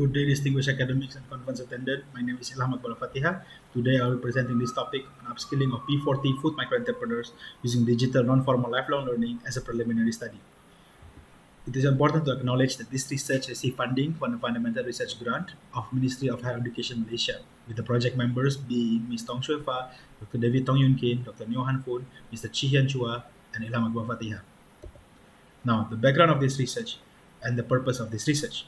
Good day, distinguished academics and conference attendant. My name is Ilham Akbar ALFATIHAH. Today I will be presenting this topic on upskilling of B40 food microentrepreneurs using digital non-formal lifelong learning as a preliminary study. It is important to acknowledge that this research received funding from the Fundamental Research Grant of Ministry of Higher Education Malaysia, with the project members being Ms. Tong Shui-Fa, Dr. David Tong Yoon, Dr. Han-Foon, Mr. Chee Hian CHUA, and Ilham Akbar ALFATIHAH. Now, the background of this research and the purpose of this research.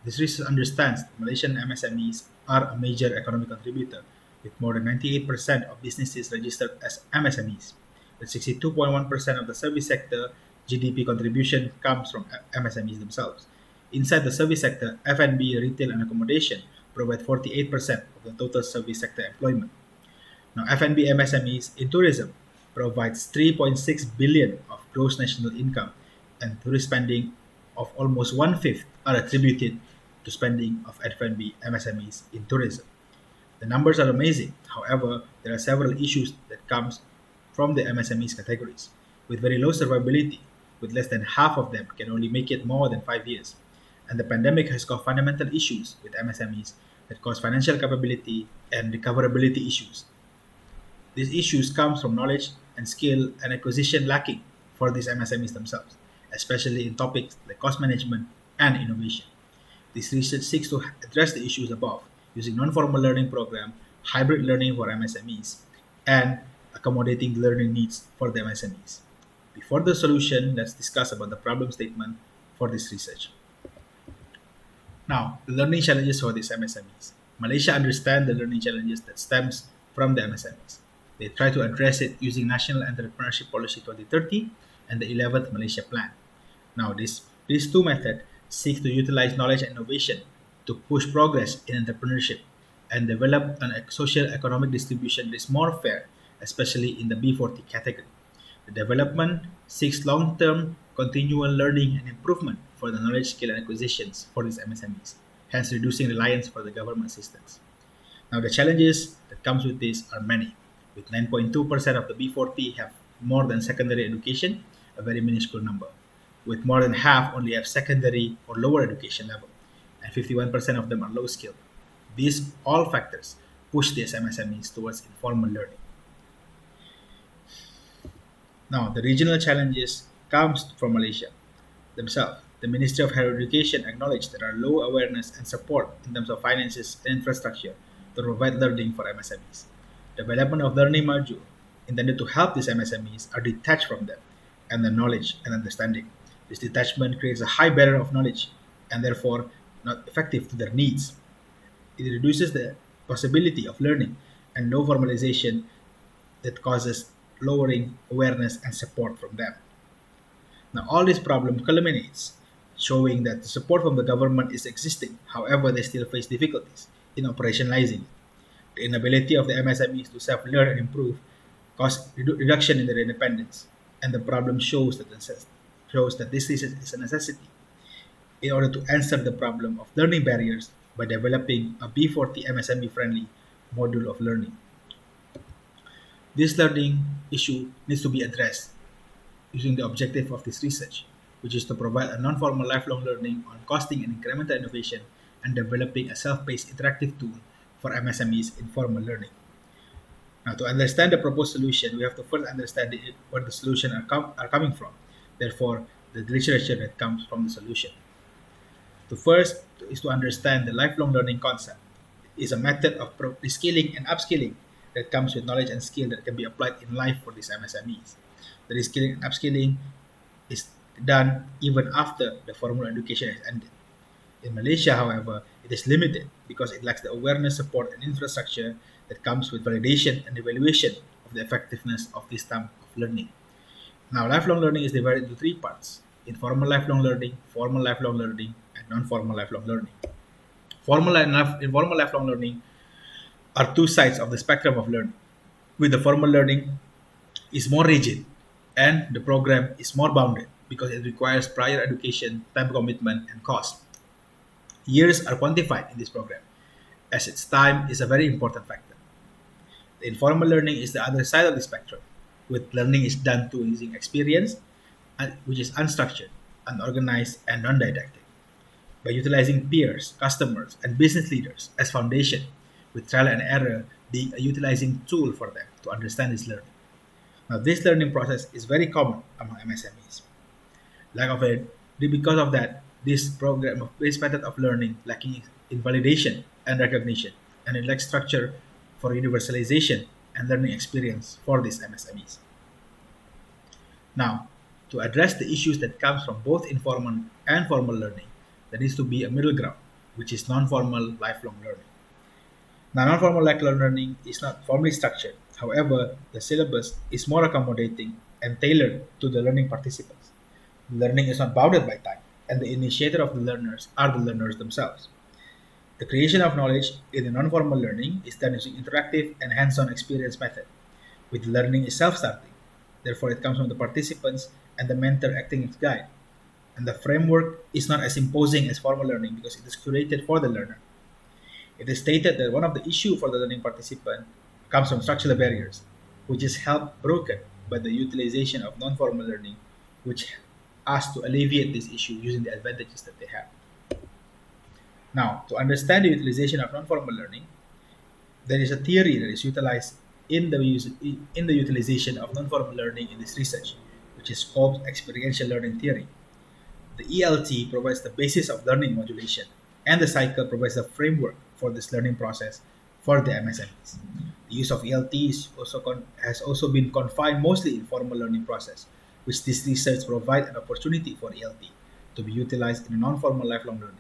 This research understands that Malaysian MSMEs are a major economic contributor, with more than 98% of businesses registered as MSMEs. With 62.1% of the service sector, GDP contribution comes from MSMEs themselves. Inside the service sector, F&B, retail, and accommodation provide 48% of the total service sector employment. Now, F&B MSMEs in tourism provides 3.6 billion of gross national income, and tourist spending of almost one-fifth are attributed to spending of F&B MSMEs in tourism. The numbers are amazing. However, there are several issues that comes from the MSMEs categories, with very low survivability, with less than half of them can only make it more than 5 years. And the pandemic has caused fundamental issues with MSMEs that cause financial capability and recoverability issues. These issues come from knowledge and skill and acquisition lacking for these MSMEs themselves, especially in topics like cost management and innovation. This research seeks to address the issues above using non-formal learning program, hybrid learning for MSMEs, and accommodating the learning needs for the MSMEs. Before the solution, let's discuss about the problem statement for this research. Now, the learning challenges for these MSMEs. Malaysia understands the learning challenges that stems from the MSMEs. They try to address it using National Entrepreneurship Policy 2030 and the 11th Malaysia Plan. Now, these two methods seek to utilize knowledge and innovation to push progress in entrepreneurship and develop a social economic distribution that is more fair, especially in the B40 category. The development seeks long-term continual learning and improvement for the knowledge, skill, and acquisitions for these MSMEs, hence reducing reliance for the government assistance. Now, the challenges that comes with this are many, with 9.2% of the B40 have more than secondary education, a very minuscule number, with more than half only have secondary or lower education level, and 51% of them are low skilled. These all factors push these MSMEs towards informal learning. Now, the regional challenges comes from Malaysia themselves. The Ministry of Higher Education acknowledged there are low awareness and support in terms of finances and infrastructure to provide learning for MSMEs. Development of learning module intended to help these MSMEs are detached from them and the knowledge and understanding. This detachment creates a high barrier of knowledge and therefore not effective to their needs. It reduces the possibility of learning and no formalization that causes lowering awareness and support from them. Now, all this problem culminates showing that the support from the government is existing, however, they still face difficulties in operationalizing it. The inability of the MSMEs to self-learn and improve cause reduction in their independence, and the problem shows that this is a necessity in order to answer the problem of learning barriers by developing a B40 MSME-friendly module of learning. This learning issue needs to be addressed using the objective of this research, which is to provide a non-formal lifelong learning on costing and incremental innovation and developing a self-paced interactive tool for MSMEs in formal learning. Now, to understand the proposed solution, we have to first understand where the solution are coming from. Therefore, the literature that comes from the solution. The first is to understand the lifelong learning concept. It is a method of reskilling and upskilling that comes with knowledge and skill that can be applied in life for these MSMEs. The reskilling and upskilling is done even after the formal education has ended. In Malaysia, however, it is limited because it lacks the awareness, support, and infrastructure that comes with validation and evaluation of the effectiveness of this type of learning. Now, lifelong learning is divided into three parts: informal lifelong learning, formal lifelong learning, and non-formal lifelong learning. Formal and informal lifelong learning are two sides of the spectrum of learning. With the formal learning is more rigid and the program is more bounded because it requires prior education, time commitment, and cost. Years are quantified in this program, as its time is a very important factor. The informal learning is the other side of the spectrum, with learning is done through using experience, which is unstructured, unorganized, and non-didactic. by utilizing peers, customers, and business leaders as foundation, with trial and error being a utilizing tool for them to understand this learning. Now, this learning process is very common among MSMEs. Lack of it, because of that, this method of learning lacking in validation and recognition, and it lacks structure for universalization and learning experience for these MSMEs. Now, to address the issues that comes from both informal and formal learning, there needs to be a middle ground, which is non-formal lifelong learning. Now, non-formal lifelong learning is not formally structured. However, the syllabus is more accommodating and tailored to the learning participants. Learning is not bounded by time, and the initiator of the learners are the learners themselves. The creation of knowledge in the non-formal learning is done using interactive and hands-on experience method, with learning is self-starting. Therefore, it comes from the participants and the mentor acting as guide. And the framework is not as imposing as formal learning because it is curated for the learner. It is stated that one of the issues for the learning participant comes from structural barriers, which is helped broken by the utilization of non-formal learning, which asks to alleviate this issue using the advantages that they have. Now, to understand the utilization of non-formal learning, there is a theory that is utilized in the utilization of non-formal learning in this research, which is called experiential learning theory. The ELT provides the basis of learning modulation, and the cycle provides the framework for this learning process for the MSMEs. The use of ELT has also been confined mostly in formal learning process, which this research provides an opportunity for ELT to be utilized in non-formal lifelong learning.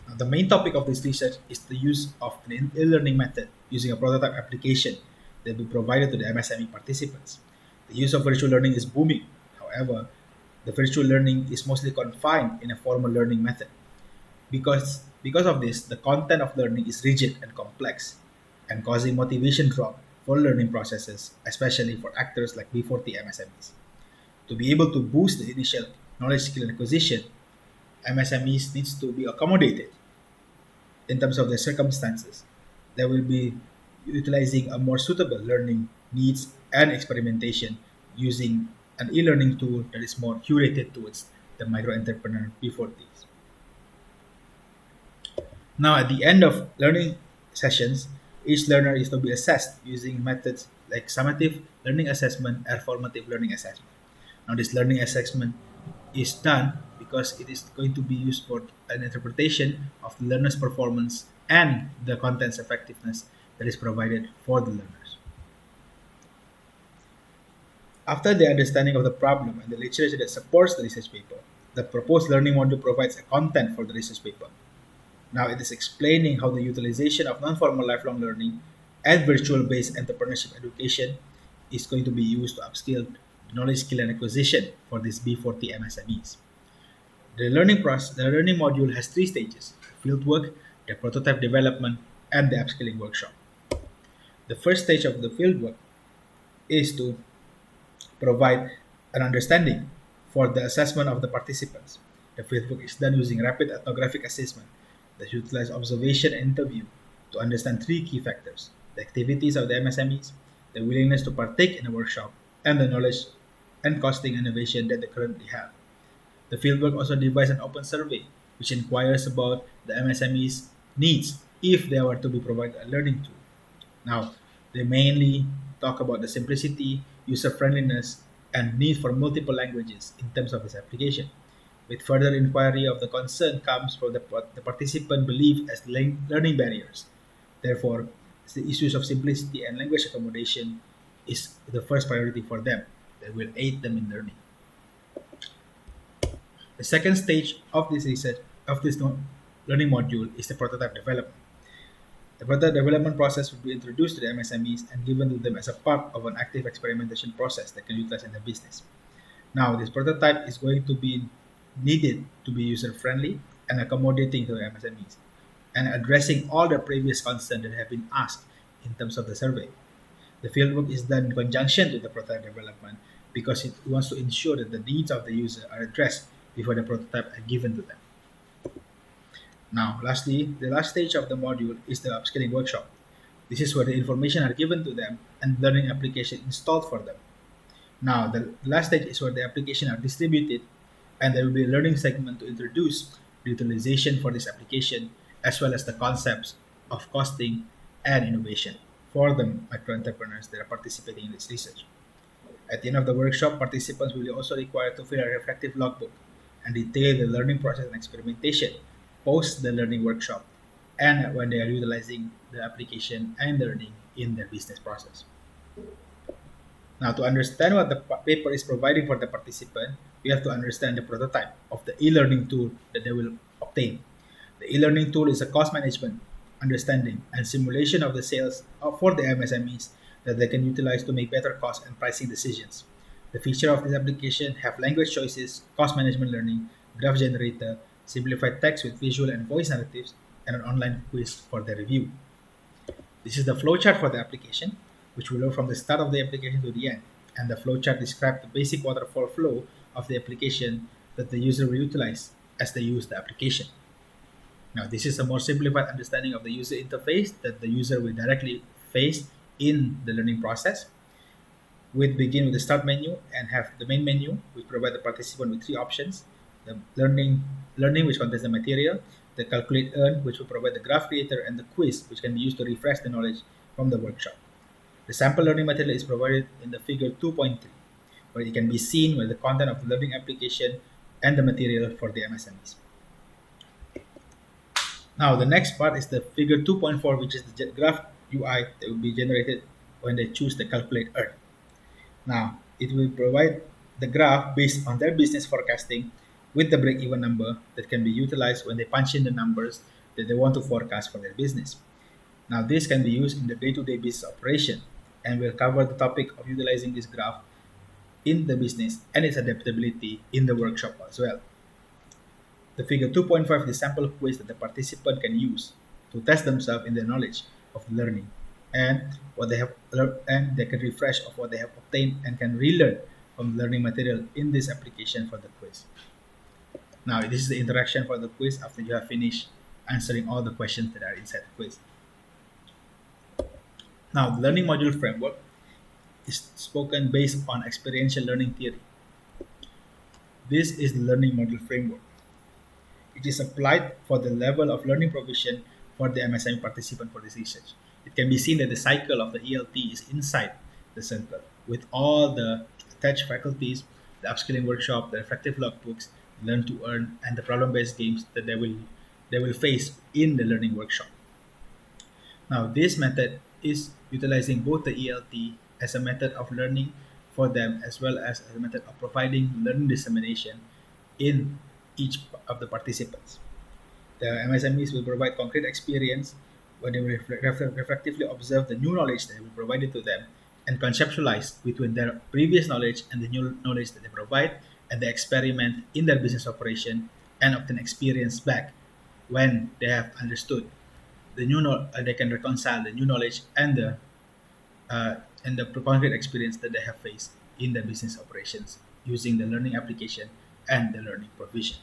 Now, the main topic of this research is the use of an e-learning method using a prototype application that will be provided to the MSME participants. The use of virtual learning is booming. However, the virtual learning is mostly confined in a formal learning method. Because of this, the content of learning is rigid and complex and causing motivation drop for learning processes, especially for actors like B40 MSMEs. To be able to boost the initial knowledge, skill, and acquisition, MSMEs needs to be accommodated in terms of their circumstances. They will be utilizing a more suitable learning needs and experimentation using an e-learning tool that is more curated towards the micro-entrepreneur B40s. Now, at the end of learning sessions, each learner is to be assessed using methods like summative learning assessment and formative learning assessment. Now, this learning assessment is done because it is going to be used for an interpretation of the learner's performance and the content's effectiveness that is provided for the learners. After the understanding of the problem and the literature that supports the research paper, the proposed learning module provides a content for the research paper. Now it is explaining how the utilization of non-formal lifelong learning and virtual-based entrepreneurship education is going to be used to upskill knowledge, skill, and acquisition for these B40 MSMEs. The learning module has 3 stages: fieldwork, the prototype development, and the upskilling workshop. The first stage of the fieldwork is to provide an understanding for the assessment of the participants. The fieldwork is done using rapid ethnographic assessment that utilizes observation and interview to understand 3 key factors: the activities of the MSMEs, the willingness to partake in the workshop, and the knowledge and costing innovation that they currently have. The fieldwork also devises an open survey which inquires about the MSMEs' needs if they were to be provided a learning tool. Now, they mainly talk about the simplicity, user-friendliness, and need for multiple languages in terms of its application. With further inquiry of the concern comes from the participant belief as learning barriers. Therefore, the issues of simplicity and language accommodation is the first priority for them that will aid them in learning. The second stage of this learning module is the prototype development. The prototype development process will be introduced to the MSMEs and given to them as a part of an active experimentation process that can utilize in the business. Now, this prototype is going to be needed to be user-friendly and accommodating to the MSMEs and addressing all the previous concerns that have been asked in terms of the survey. The fieldwork is done in conjunction with the prototype development because it wants to ensure that the needs of the user are addressed before the prototype are given to them. Now, lastly, the last stage of the module is the upskilling workshop. This is where the information are given to them and learning application installed for them. Now, the last stage is where the application are distributed And there will be a learning segment to introduce the utilization for this application, as well as the concepts of costing and innovation for the micro entrepreneurs that are participating in this research. At the end of the workshop, participants will be also required to fill a reflective logbook and detail the learning process and experimentation post the learning workshop and when they are utilizing the application and learning in their business process. Now, to understand what the paper is providing for the participant, we have to understand the prototype of the e-learning tool that they will obtain. The e-learning tool is a cost management, understanding, and simulation of the sales for the MSMEs that they can utilize to make better cost and pricing decisions. The feature of this application have language choices, cost management learning, graph generator, simplified text with visual and voice narratives, and an online quiz for the review. This is the flowchart for the application, which will go from the start of the application to the end. And the flowchart describes the basic waterfall flow of the application that the user will utilize as they use the application. Now, this is a more simplified understanding of the user interface that the user will directly face in the learning process. We begin with the start menu and have the main menu, which provide the participant with three options: the learning, which contains the material; the calculate earn, which will provide the graph creator; and the quiz, which can be used to refresh the knowledge from the workshop. The sample learning material is provided in the figure 2.3, where it can be seen with the content of the learning application and the material for the MSMEs. Now, the next part is the figure 2.4, which is the graph UI that will be generated when they choose the calculate earn. Now, it will provide the graph based on their business forecasting with the break-even number that can be utilized when they punch in the numbers that they want to forecast for their business. Now, this can be used in the day-to-day business operation, and we'll cover the topic of utilizing this graph in the business and its adaptability in the workshop as well. The figure 2.5 is the sample quiz that the participant can use to test themselves in their knowledge of learning and what they have learned, and they can refresh of what they have obtained and can relearn from learning material in this application for the quiz. Now, this is the interaction for the quiz after you have finished answering all the questions that are inside the quiz. Now, the learning module framework is spoken based on experiential learning theory. This is the learning module framework. It is applied for the level of learning provision for the MSME participant for this research. It can be seen that the cycle of the ELT is inside the center with all the attached faculties, the upskilling workshop, the reflective logbooks, learn to earn, and the problem-based games that they will face in the learning workshop. Now, this method is utilizing both the ELT as a method of learning for them as well as a method of providing learning dissemination in each of the participants. The MSMEs will provide concrete experience where they will reflectively observe the new knowledge that will be provided to them and conceptualize between their previous knowledge and the new knowledge that they provide, and they experiment in their business operation and obtain experience back when they have understood the new they can reconcile the new knowledge and the concrete experience that they have faced in their business operations using the learning application and the learning provision.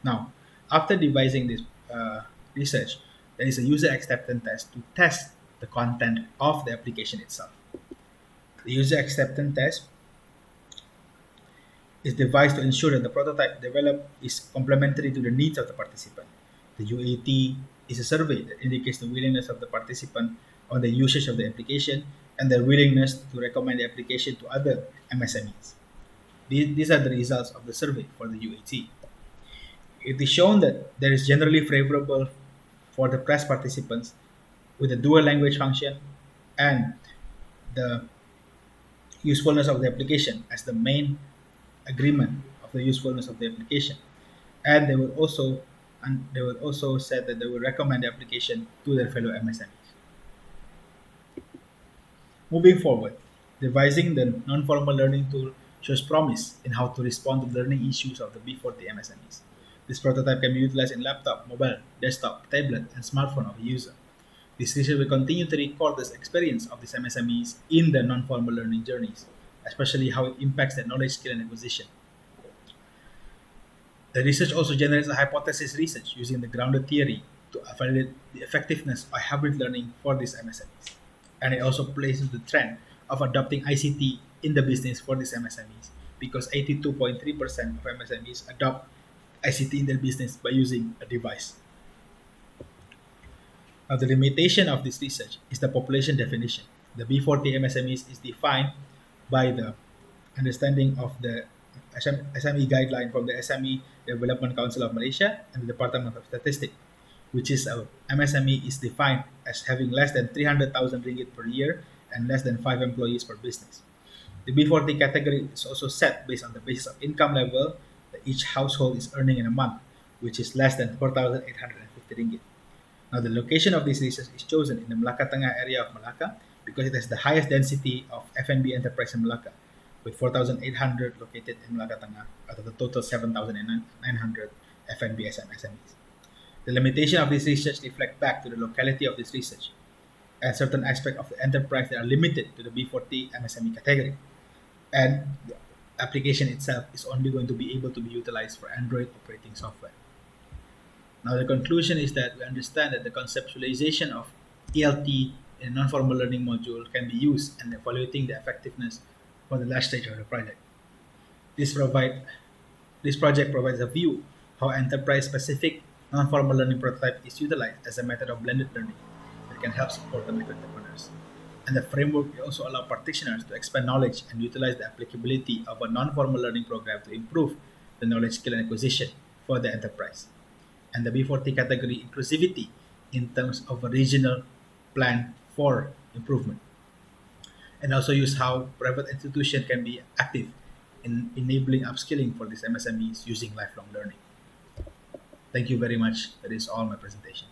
Now, after devising this research, there is a user acceptance test to test the content of the application itself. The user acceptance test is devised to ensure that the prototype developed is complementary to the needs of the participant. The UAT is a survey that indicates the willingness of the participant on the usage of the application and their willingness to recommend the application to other MSMEs. These are the results of the survey for the UAT. It is shown that there is generally favorable for the press participants with the dual language function and the usefulness of the application as the main agreement of the usefulness of the application. And they will also said that they will recommend the application to their fellow MSMEs. Moving forward, devising the non-formal learning tool shows promise in how to respond to learning issues of the B40 MSMEs. This prototype can be utilized in laptop, mobile, desktop, tablet, and smartphone of a user. This research will continue to record the experience of these MSMEs in their non-formal learning journeys, especially how it impacts their knowledge, skill, and acquisition. The research also generates a hypothesis research using the grounded theory to validate the effectiveness of hybrid learning for these MSMEs. And it also plays into the trend of adopting ICT in the business for these MSMEs because 82.3% of MSMEs adopt ICT in their business by using a device. Now, the limitation of this research is the population definition. The B40 MSMEs is defined by the understanding of the SME guideline from the SME Development Council of Malaysia and the Department of Statistics, which is MSME is defined as having less than 300,000 ringgit per year and less than 5 employees per business. The B40 category is also set based on the basis of income level that each household is earning in a month, which is less than 4,850 ringgit. Now, the location of this research is chosen in the Melaka Tengah area of Melaka because it has the highest density of F&B enterprise in Melaka, with 4,800 located in Melaka Tengah out of the total 7,900 F&B SMEs. The limitation of this research reflect back to the locality of this research and certain aspects of the enterprise that are limited to the B40 MSME category. And the application itself is only going to be able to be utilized for Android operating software. Now, the conclusion is that we understand that the conceptualization of ELT in a non-formal learning module can be used in evaluating the effectiveness for the last stage of the project. This project provides a view how enterprise-specific non-formal learning prototype is utilized as a method of blended learning that can help support the microentrepreneurs. And the framework will also allow practitioners to expand knowledge and utilize the applicability of a non-formal learning program to improve the knowledge, skill, and acquisition for the enterprise. And the B40 category inclusivity in terms of a regional plan for improvement. And also use how private institution can be active in enabling upskilling for these MSMEs using lifelong learning. Thank you very much. That is all my presentation.